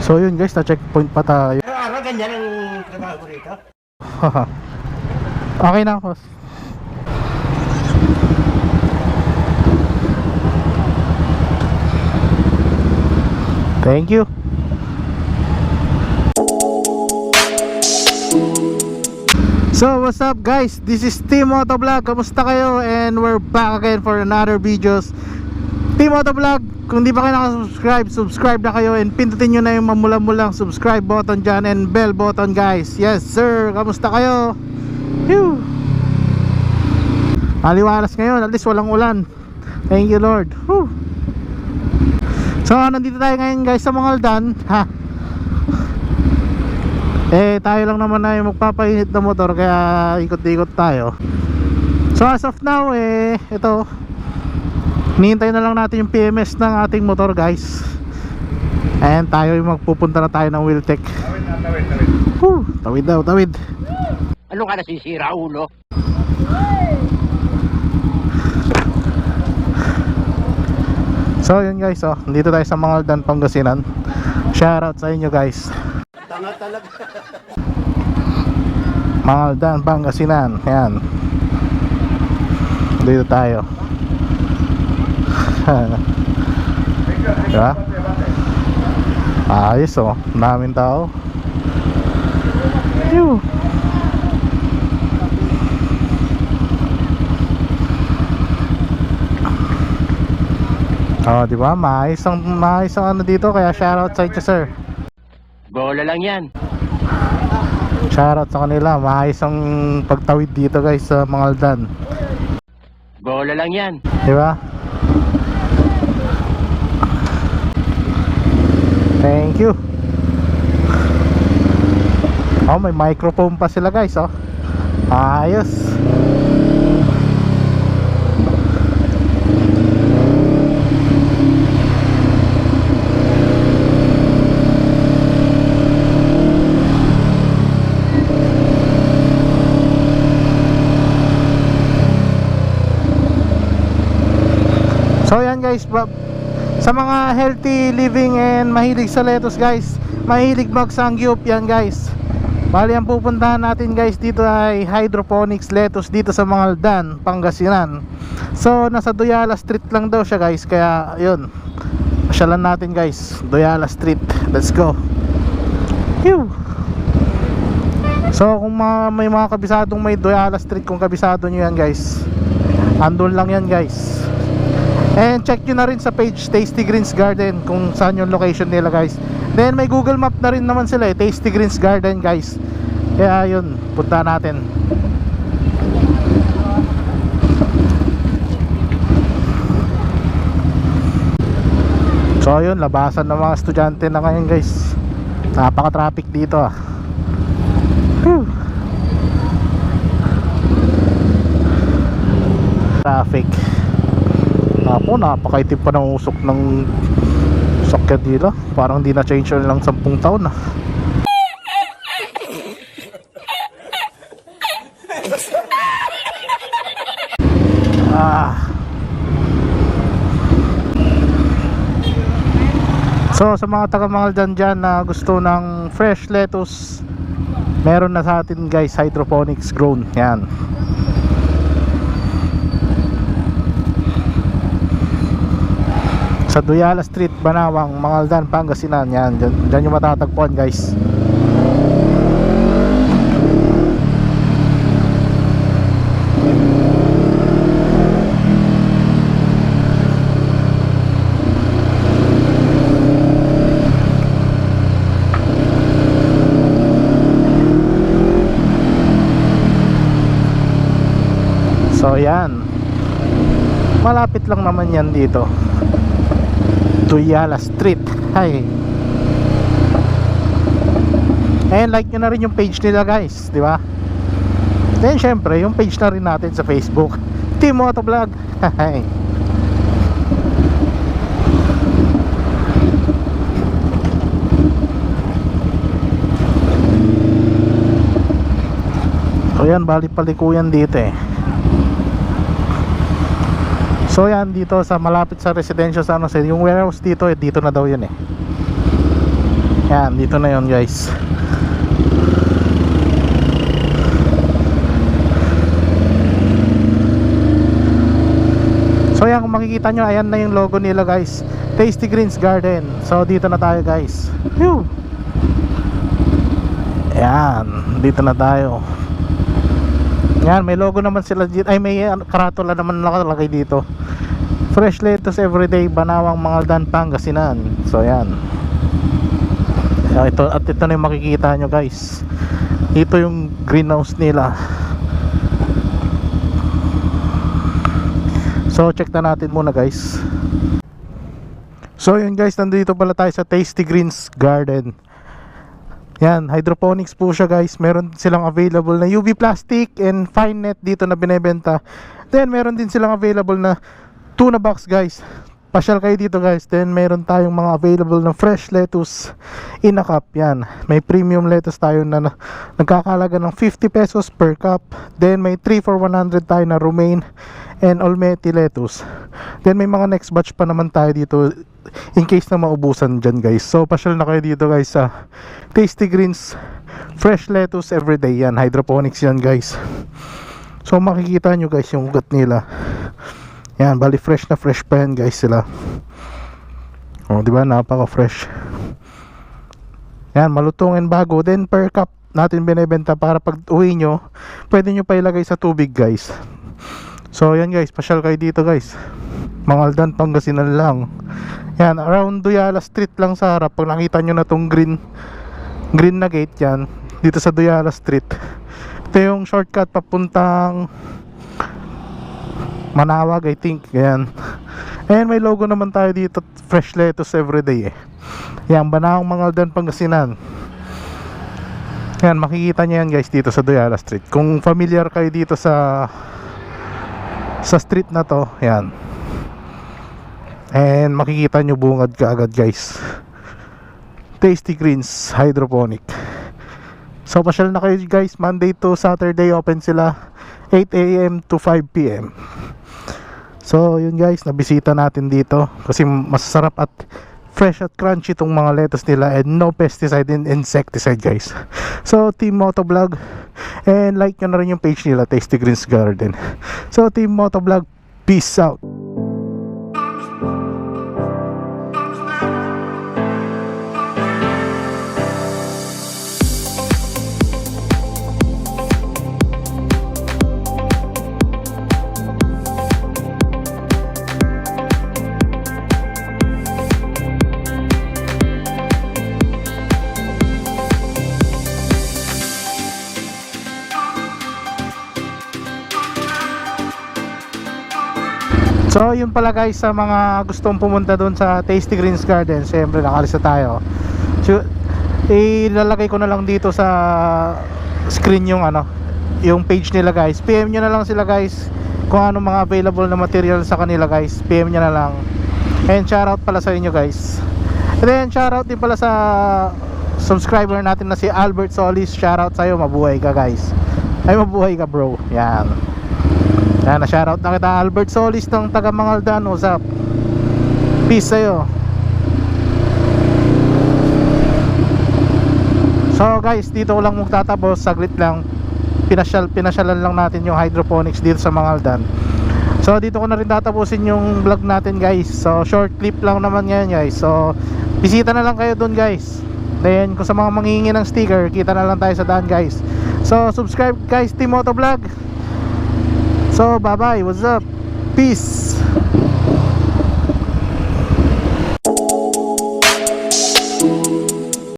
So yun guys, na checkpoint pa tayo. Araw-araw ganyan ang trabaho ko rito. Okay na boss. Thank you. So what's up guys, this is Team Motovlog. Kamusta kayo? And we're back again for another videos. Team Motovlog, kung di pa kayo nakasubscribe, subscribe na kayo. And pindutin nyo na yung mamula-mulang subscribe button dyan and bell button guys. Yes sir, kamusta kayo? Phew. Maliwalas ngayon, at least walang ulan. Thank you Lord. Whew. So nandito tayo ngayon guys sa Mangaldan. Tayo lang naman na yung magpapainit na motor, kaya ikot-ikot tayo. So as of now ito, hinihintay na lang natin yung PMS ng ating motor guys. And tayo yung magpupunta na tayo ng Wheeltech. Tawid daw, tawid. Ano ka nasisira, ulo? So yun guys, nandito tayo sa Mangaldan, Pangasinan. Shoutout sa inyo guys. Tanga talaga. Mangaldan, Pangasinan. Yan. Dito tayo. Diba? Ayos daming tao. Phew. Diba? Maayos ang ano dito, kaya shoutout sa inyo sir. Bola lang yan. Shoutout sa kanila, maayos ang pagtawid dito guys sa Mangaldan. Bola lang yan. Diba? Thank you. May microphone pa sila guys ayos. So yan guys, sa mga healthy living and mahilig sa lettuce guys, mahilig magsangyup yan guys. Bali ang pupuntahan natin guys dito ay hydroponics lettuce dito sa Mangaldan, Pangasinan. So nasa Doyala Street lang daw siya guys, kaya yun, pasyalan natin guys, Doyala Street. Let's go. Phew. So kung may mga kabisadong may Doyala Street, kung kabisado nyo yan guys, andun lang yan guys. And check nyo na rin sa page Tasty Greens Garden kung saan yung location nila guys. Then may Google Map na rin naman sila Tasty Greens Garden guys. Kaya yun, punta natin. So yun, labasan ng mga estudyante na ngayon guys. Napaka-traffic dito Whew. Traffic. Napakaitip pa ng usok ng sakyan dito. Parang di na change lang 10 taon So sa mga taga Mangaldan dyan na gusto ng fresh lettuce, meron na sa atin guys, hydroponics grown. Yan. Sa Doyala Street, Banawang, Mangaldan, Pangasinan. Yan, dyan yung matatagpuan guys. So yan, malapit lang naman yan dito, Doyala Street. Hi. And like nyo na rin yung page nila guys, di ba? Then syempre yung page na rin natin sa Facebook, Team Motovlog. Hi. So yan, bali palikuyan dito So yan, dito sa malapit sa residential sa yung warehouse dito dito na daw yun Yan, dito na yon guys. So yan, kung makikita nyo, ayan na yung logo nila guys, Tasty Greens Garden. So dito na tayo guys. Whew. Ayan, dito na tayo. Yan, may logo naman sila dito. Ay, may karatula naman nakalagay dito. Fresh lettuce everyday, Banawang, Mangaldan, Pangasinan. So yan. Ito, at ito na yung makikita nyo guys. Ito yung greenhouse nila. So check na natin muna guys. So yun guys, nandito pala tayo sa Tasty Greens Garden. Yan, hydroponics po siya guys. Meron silang available na UV plastic and fine net dito na binebenta. Then meron din silang available na tuna box guys. Pasyal kayo dito guys. Then meron tayong mga available na fresh lettuce in a cup. Yan, may premium lettuce tayo na nagkakalaga ng 50 pesos per cup. Then may 3 for 100 tayo na romaine and olmeti lettuce. Then may mga next batch pa naman tayo dito in case na maubusan dyan guys. So pasyal na kayo dito guys sa Tasty Greens fresh lettuce everyday. Yan, hydroponics yan guys. So makikita nyo guys yung ugat nila. Yan, bali fresh na fresh pa yan guys sila. O, diba? Napaka fresh. Yan, malutong and bago. Then per cup natin binebenta para pag uwi nyo, pwede nyo pa ilagay sa tubig guys. So yan guys, pasyal kayo dito guys. Mangaldan, Pangasinan lang. Yan, around Duyala Street lang sa harap. Pag nakita nyo na tong green na gate yan, dito sa Duyala Street. Ito yung shortcut papuntang Manawag, I think. Yan. And may logo naman tayo dito, fresh lettuce everyday eh. Yan, Banawang, Mangaldan, Pangasinan. Yan, makikita nyo yan guys dito sa Duyala Street. Kung familiar kayo dito sa street na to, yan. And makikita nyo bungad kaagad guys. Tasty Greens Hydroponic. So pasyal na kayo guys. Monday to Saturday open sila 8 AM to 5 PM. So yun guys, nabisita natin dito kasi masasarap at fresh at crunchy itong mga lettuce nila and no pesticide and insecticide guys. So Team Motovlog, and like nyo na rin yung page nila, Tasty Greens Garden. So Team Motovlog, peace out. So yun pala guys, sa mga gustong pumunta doon sa Tasty Greens Garden, syempre nakalista tayo. So, ilalagay ko na lang dito sa screen yung yung page nila guys. PM nyo na lang sila guys kung ano mga available na material sa kanila guys. PM nyo na lang. And shoutout pala sa inyo guys. And then shoutout din pala sa subscriber natin na si Albert Solis. Shoutout sa'yo, mabuhay ka guys. Ay, mabuhay ka bro. Yan. Yan, na-shoutout na kita Albert Solis ng taga Mangaldan. What's up? Peace sa'yo. So guys, dito ko lang magtatapos. Saglit lang. Pinasyalan lang natin yung hydroponics dito sa Mangaldan. So dito ko na rin tatapusin yung vlog natin guys. So short clip lang naman ngayon guys. So bisita na lang kayo dun guys. Then kung sa mga manghihingi ng sticker, kita na lang tayo sa daan guys. So subscribe guys, Team Motovlog. So bye bye, what's up, peace.